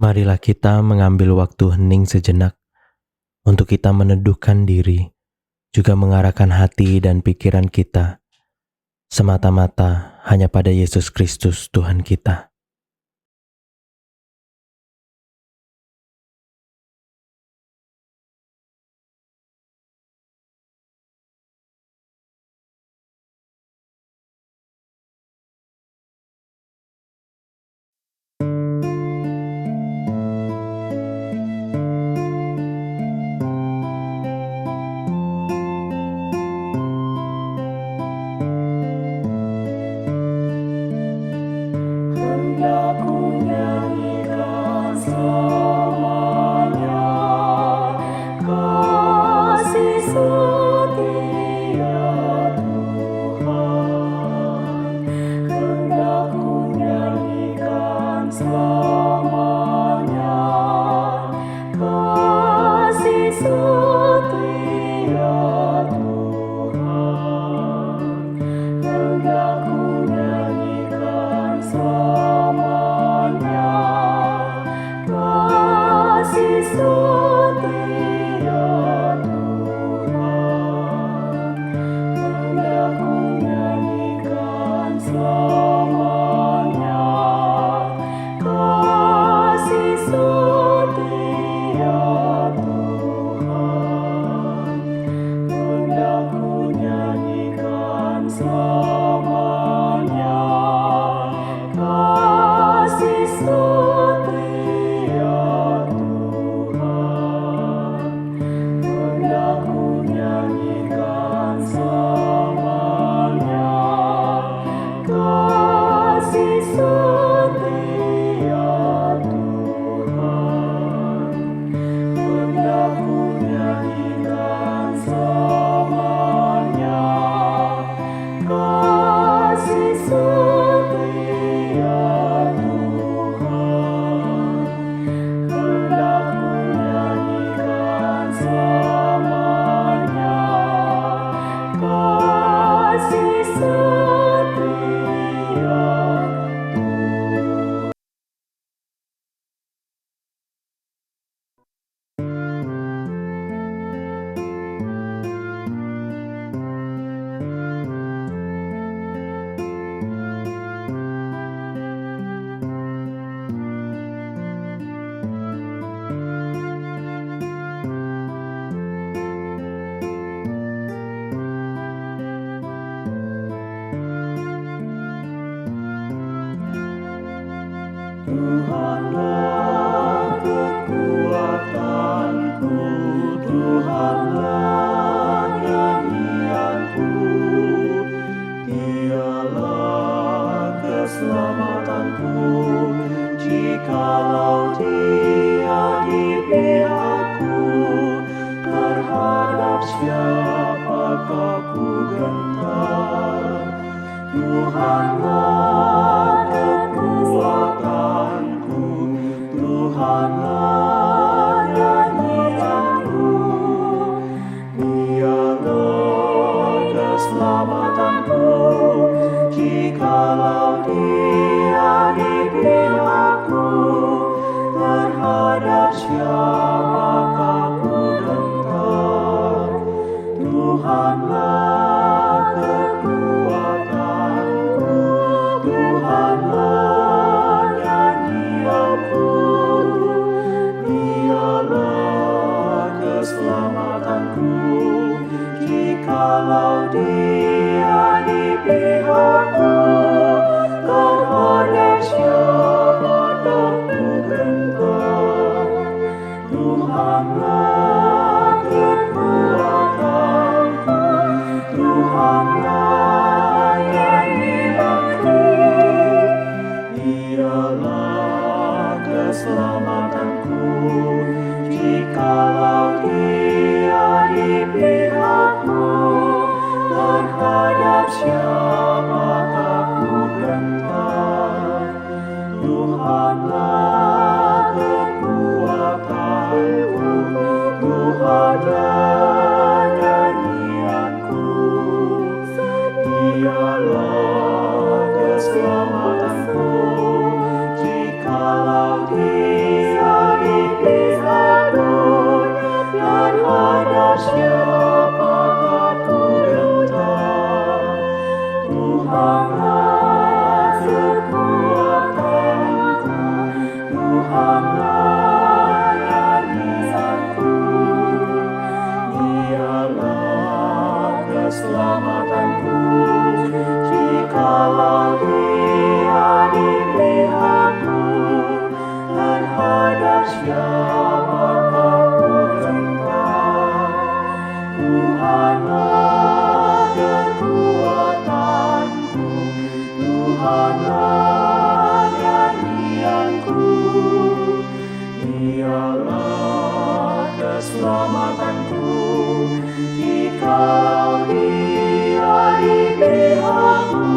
Marilah kita mengambil waktu hening sejenak untuk kita meneduhkan diri, juga mengarahkan hati dan pikiran kita semata-mata hanya pada Yesus Kristus Tuhan kita. Hendak ku nyanyikan selamanya kasih setia Tuhan. Hendak ku nyanyikan selamanya kasih setia Tuhan. Hendak ku nyanyikan selamanya kasih setia Tuhan. Hendak ku nyanyikan selamanya kasih setia Tuhan. Hendak ku nyanyikan selamanya kasih setia Tuhan. Hendak ku nyanyikan selamanya kasih setia Tuhan. Hendak ku nyanyikan selamanya kasih setia Tuhan. Hendak ku nyanyikan selamanya kasih setia Tuhan. Tuhanlah kekuatanku, Tuhanlah nyanyianku, Dialah keselamatanku. Jikalau Dia di pihakku, terhadap siapakah ku gentar? Tuhanlah kekuatanku, Tuhanlah nyanyianku, Dialah keselamatanku. Jikalau Dia di pihakku, terhadap siapakah ku gentar? Tuhanlah kekuatanku, Tuhanlah nyanyianku, Dialah keselamatanku. Jikalau Dia di pihakku, terhadap siapakah ku gentar? Tuhanlah kekuatanku, Tuhanlah nyanyianku, Dialah keselamatanku. Jikalau Dia di pihakku, terhadap siapakah ku gentar? Tuhanlah kekuatanku, Tuhanlah nyanyianku, keselamatanku. Jikalau Dia di pihakku, terhadap siapakah ku gentar. Tuhanlah kekuatanku, Tuhanlah nyanyianku. Dialah keselamatanku. Jikalau Dia di pihakku,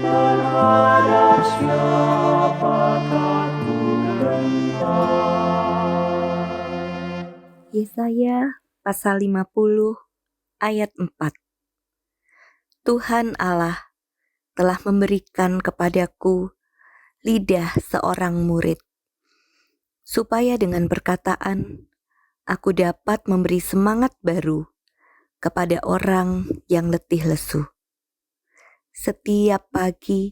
terhadap siapakah ku gentar. Yesaya pasal 50 ayat 4. Tuhan Allah telah memberikan kepadaku lidah seorang murid, supaya dengan perkataan aku dapat memberi semangat baru kepada orang yang letih lesu. Setiap pagi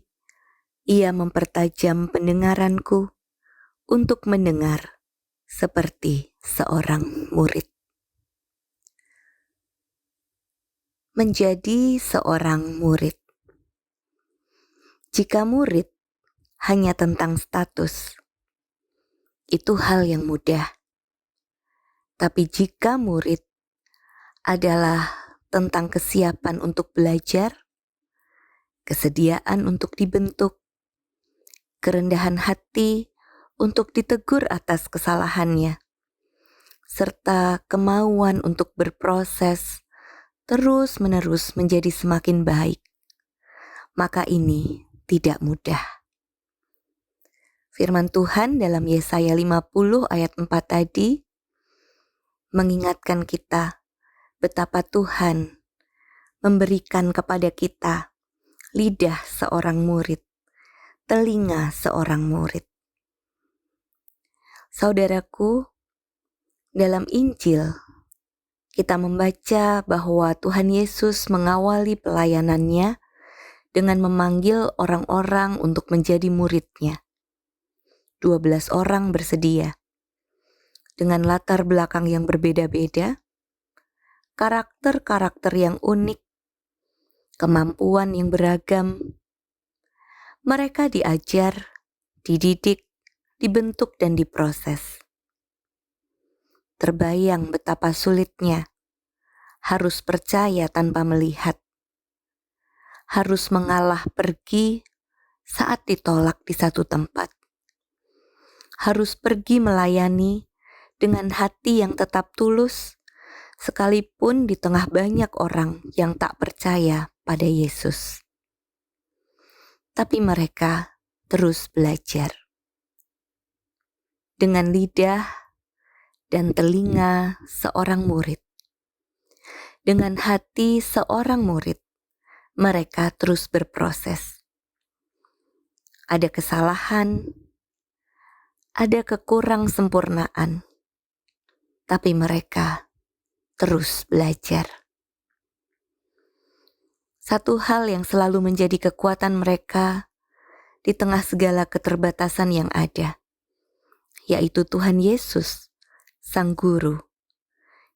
ia mempertajam pendengaranku untuk mendengar seperti seorang murid. Menjadi seorang murid. Jika murid hanya tentang status, itu hal yang mudah. Tapi jika murid adalah tentang kesiapan untuk belajar, kesediaan untuk dibentuk, kerendahan hati untuk ditegur atas kesalahannya, serta kemauan untuk berproses terus-menerus menjadi semakin baik, maka ini tidak mudah. Firman Tuhan dalam Yesaya 50 ayat 4 tadi mengingatkan kita betapa Tuhan memberikan kepada kita lidah seorang murid, telinga seorang murid. Saudaraku, dalam Injil kita membaca bahwa Tuhan Yesus mengawali pelayanannya dengan memanggil orang-orang untuk menjadi murid-Nya. 12 orang bersedia. Dengan latar belakang yang berbeda-beda, karakter-karakter yang unik, kemampuan yang beragam, mereka diajar, dididik, dibentuk dan diproses. Terbayang betapa sulitnya harus percaya tanpa melihat, harus mengalah pergi saat ditolak di satu tempat, harus pergi melayani dengan hati yang tetap tulus, sekalipun di tengah banyak orang yang tak percaya pada Yesus. Tapi mereka terus belajar. Dengan lidah dan telinga seorang murid, dengan hati seorang murid, mereka terus berproses. Ada kesalahan, ada kekurang sempurnaan, tapi mereka terus belajar. Satu hal yang selalu menjadi kekuatan mereka di tengah segala keterbatasan yang ada, yaitu Tuhan Yesus, Sang Guru,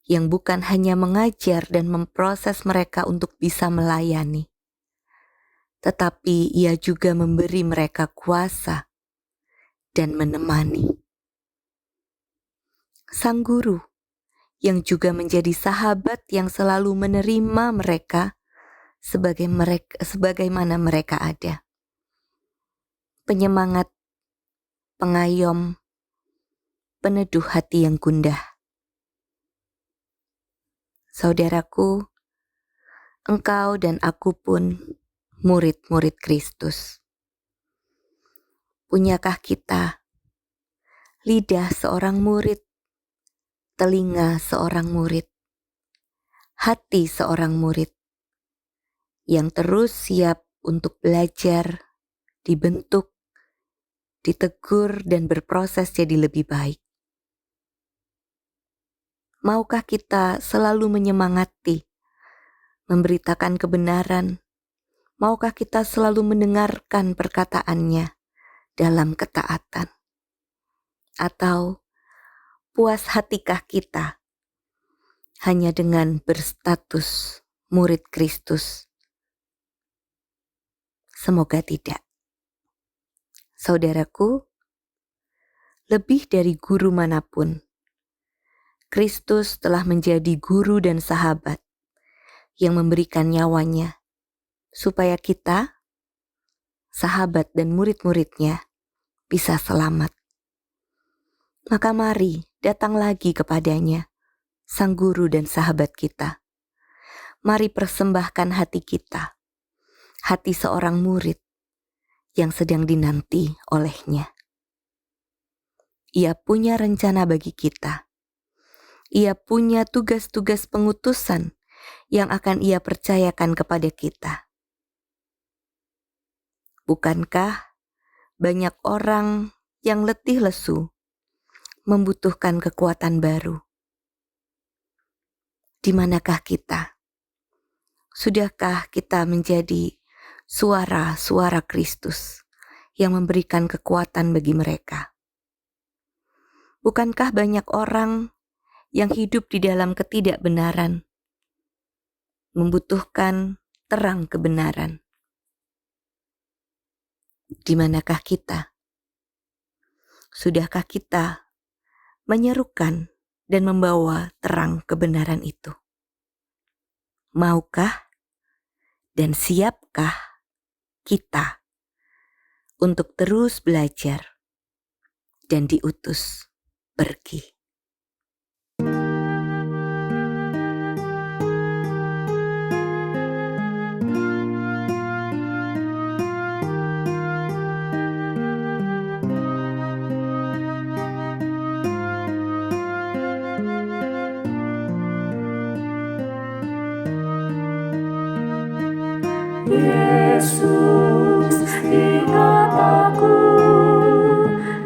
yang bukan hanya mengajar dan memproses mereka untuk bisa melayani, tetapi Ia juga memberi mereka kuasa dan menemani. Sang Guru yang juga menjadi sahabat yang selalu menerima mereka sebagaimana mereka ada. Penyemangat, pengayom, peneduh hati yang gundah. Saudaraku, engkau dan aku pun murid-murid Kristus. Punyakah kita lidah seorang murid, telinga seorang murid, hati seorang murid yang terus siap untuk belajar, dibentuk, ditegur dan berproses jadi lebih baik? Maukah kita selalu menyemangati, memberitakan kebenaran? Maukah kita selalu mendengarkan perkataannya dalam ketaatan? Atau puas hatikah kita hanya dengan berstatus murid Kristus? Semoga tidak. Saudaraku, lebih dari guru manapun, Kristus telah menjadi guru dan sahabat yang memberikan nyawanya supaya kita, sahabat dan murid-muridnya, bisa selamat. Maka mari datang lagi kepadanya, Sang Guru dan sahabat kita. Mari persembahkan hati kita, hati seorang murid yang sedang dinanti olehnya. Ia punya rencana bagi kita. Ia punya tugas-tugas pengutusan yang akan Ia percayakan kepada kita. Bukankah banyak orang yang letih lesu membutuhkan kekuatan baru? Di manakah kita? Sudahkah kita menjadi suara-suara Kristus yang memberikan kekuatan bagi mereka? Bukankah banyak orang yang hidup di dalam ketidakbenaran membutuhkan terang kebenaran? Di manakah kita? Sudahkah kita menyerukan dan membawa terang kebenaran itu? Maukah dan siapkah kita untuk terus belajar dan diutus pergi? Yesus, ingat aku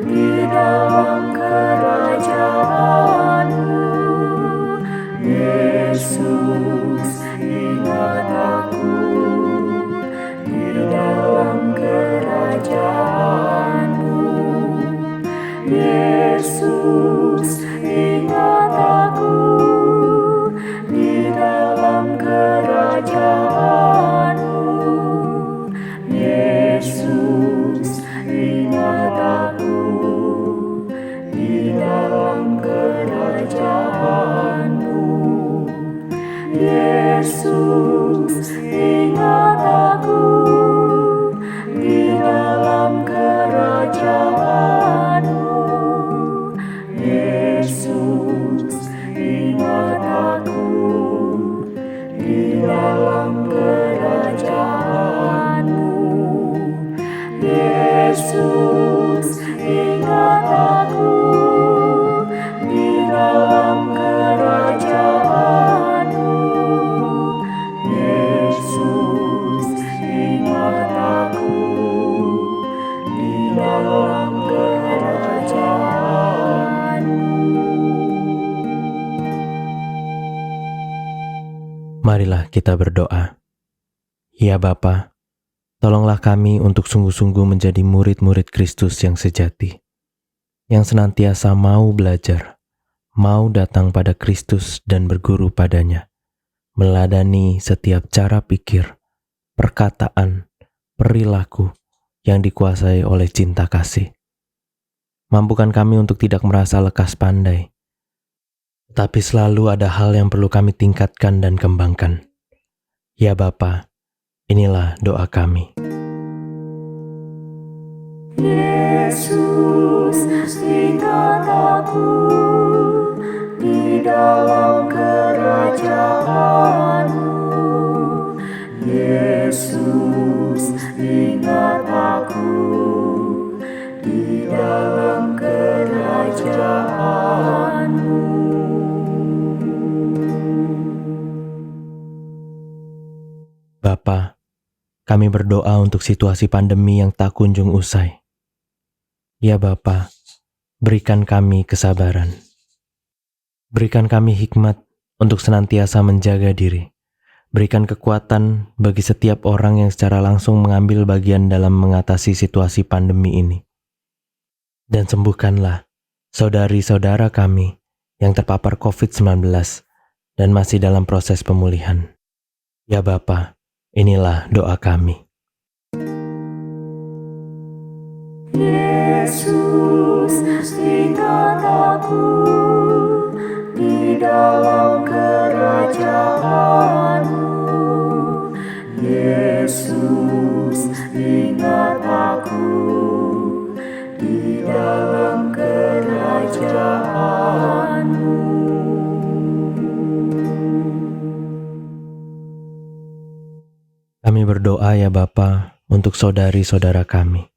di dalam kerajaan-Mu. Yesus, ingat aku di dalam kerajaan-Mu. Yesus, ingat aku di dalam kerajaan-Mu. Yesus, ingat aku di dalam kerajaan-Mu. Yesus, ingat aku di dalam kerajaan-Mu. Yesus, ingat aku di dalam kerajaan-Mu. Yesus, ingat aku di dalam kerajaan-Mu. Yesus, ingat aku di dalam kerajaan-Mu. Marilah kita berdoa. Ya Bapa, tolonglah kami untuk sungguh-sungguh menjadi murid-murid Kristus yang sejati, yang senantiasa mau belajar, mau datang pada Kristus dan berguru padanya, meladani setiap cara pikir, perkataan, perilaku yang dikuasai oleh cinta kasih. Mampukan kami untuk tidak merasa lekas pandai, tapi selalu ada hal yang perlu kami tingkatkan dan kembangkan. Ya Bapa, inilah doa kami. Yesus, ingat aku di dalam kerajaan-Mu. Yesus, ingat aku di dalam kerajaan-Mu. Bapa, kami berdoa untuk situasi pandemi yang tak kunjung usai. Ya Bapa, berikan kami kesabaran. Berikan kami hikmat untuk senantiasa menjaga diri. Berikan kekuatan bagi setiap orang yang secara langsung mengambil bagian dalam mengatasi situasi pandemi ini. Dan sembuhkanlah saudari-saudara kami yang terpapar COVID-19 dan masih dalam proses pemulihan. Ya Bapa, inilah doa kami. Yesus, tingkat aku di dalam kerajaan-Mu. Yesus, ingat aku di dalam kerajaan-Mu. Kami berdoa ya Bapa untuk saudari-saudara kami,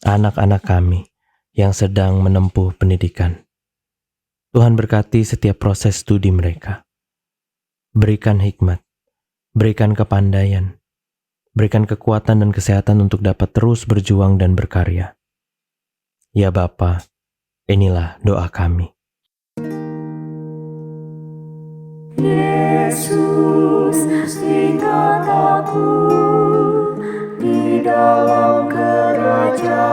anak-anak kami yang sedang menempuh pendidikan. Tuhan berkati setiap proses studi mereka. Berikan hikmat, berikan kepandaian, berikan kekuatan dan kesehatan untuk dapat terus berjuang dan berkarya. Ya Bapa, inilah doa kami. Yesus, tingkat aku di dalam kerajaan-Mu.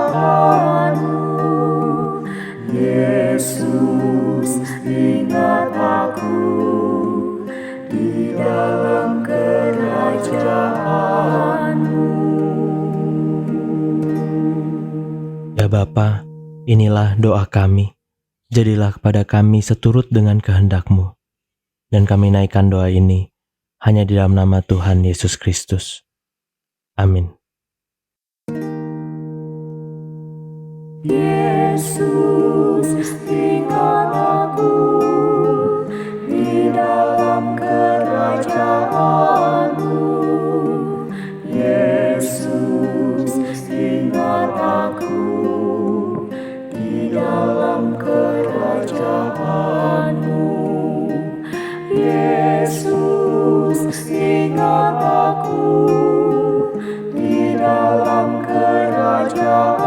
Yesus, ingat aku di dalam kerajaan-Mu. Ya Bapa, inilah doa kami. Jadilah kepada kami seturut dengan kehendak-Mu. Dan kami naikkan doa ini hanya di dalam nama Tuhan Yesus Kristus. Amin. Yesus, tingkat aku di dalam kerajaan-Mu. Yesus, ingat aku di dalam kerajaan-Mu. Yesus, ingat aku di dalam kerajaan-Mu.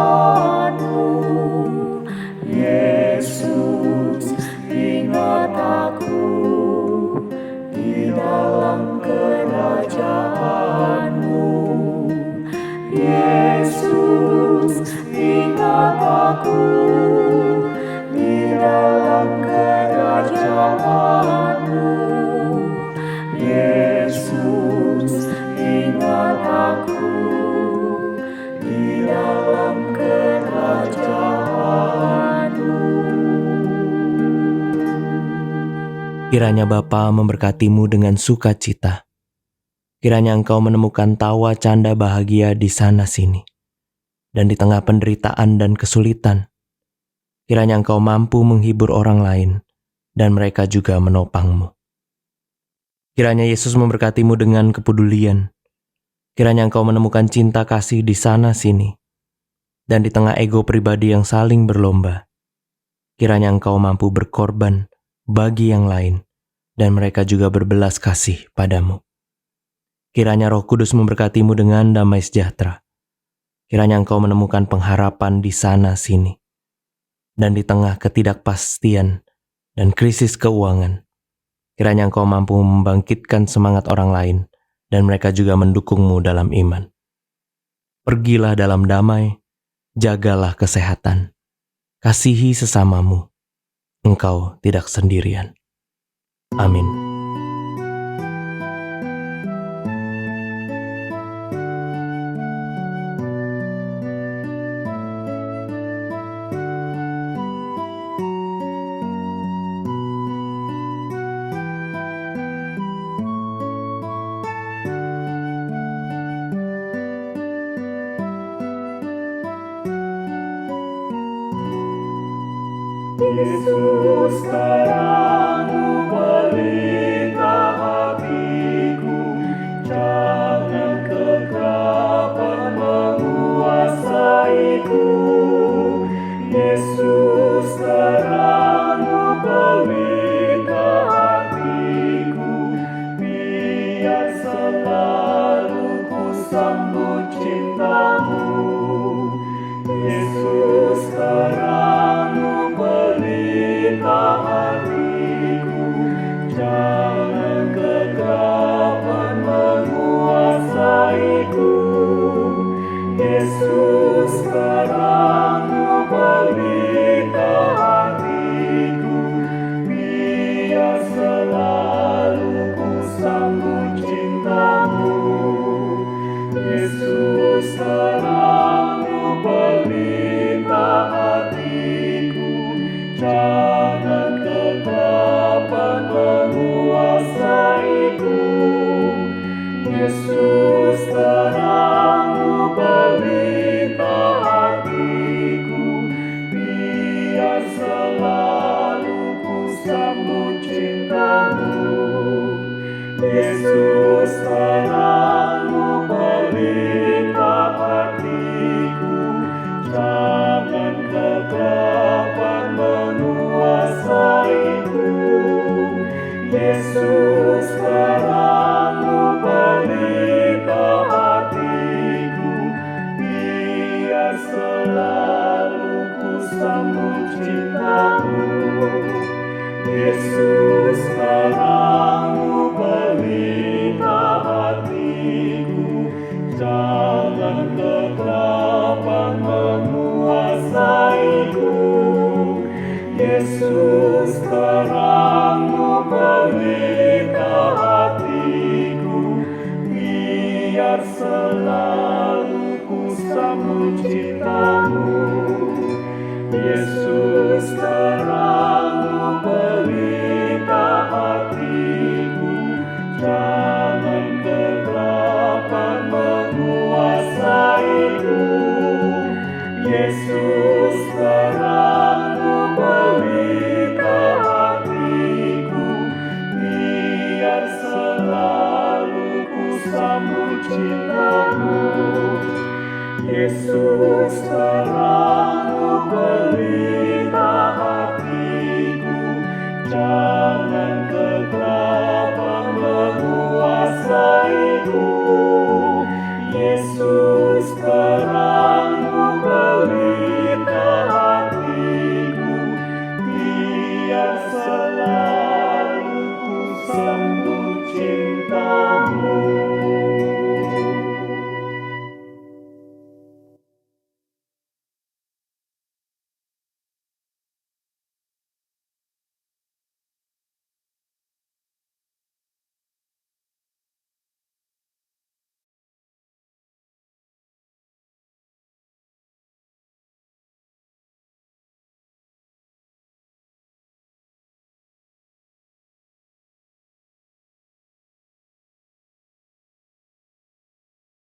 Yesus, ingat aku di dalam kerajaan-Mu. Yesus, ingat aku di dalam kerajaan-Mu. Yesus, ingat aku di dalam kerajaan-Mu. Kiranya Bapa memberkatimu dengan sukacita. Kiranya engkau menemukan tawa canda bahagia di sana-sini. Dan di tengah penderitaan dan kesulitan, kiranya engkau mampu menghibur orang lain, dan mereka juga menopangmu. Kiranya Yesus memberkatimu dengan kepedulian. Kiranya engkau menemukan cinta kasih di sana-sini. Dan di tengah ego pribadi yang saling berlomba, kiranya engkau mampu berkorban bagi yang lain, dan mereka juga berbelas kasih padamu. Kiranya Roh Kudus memberkatimu dengan damai sejahtera. Kiranya engkau menemukan pengharapan di sana-sini. Dan di tengah ketidakpastian dan krisis keuangan, kiranya engkau mampu membangkitkan semangat orang lain, dan mereka juga mendukungmu dalam iman. Pergilah dalam damai, jagalah kesehatan, kasihi sesamamu. Engkau tidak sendirian. Amin. Yesus, terang-Mu pelita hatiku, jangan kegelapan menguasaiku. Yesus, terang-Mu pelita hatiku, biar selalu ku sambut cinta-Mu. Yesus, terang-Mu pelita hatiku, jangan kegelapan menguasaiku. Yesus, terang-Mu pelita hatiku, biar selalu ku sambut cinta-Mu. Yesus terangmu pelita hatiku, biar selalu ku sambut cintamu. Yesus terangmu pelita hatiku, jangan kegelapan menguasaiku. Yesus terangmu pelita hatiku, biar selalu ku sambut cintamu. Yesus terangmu pelita hatiku, jangan kegelapan menguasaiku. Yesus terangmu pelita hatiku, biar selalu ku sambut cintamu. Yesus terangmu pelita hatiku, jangan kegelapan menguasaiku. Yesus terangmu pelita hatiku, biar selalu ku sambut cintamu. Yesus terangmu pelita hatiku, jangan kegelapan menguasaiku.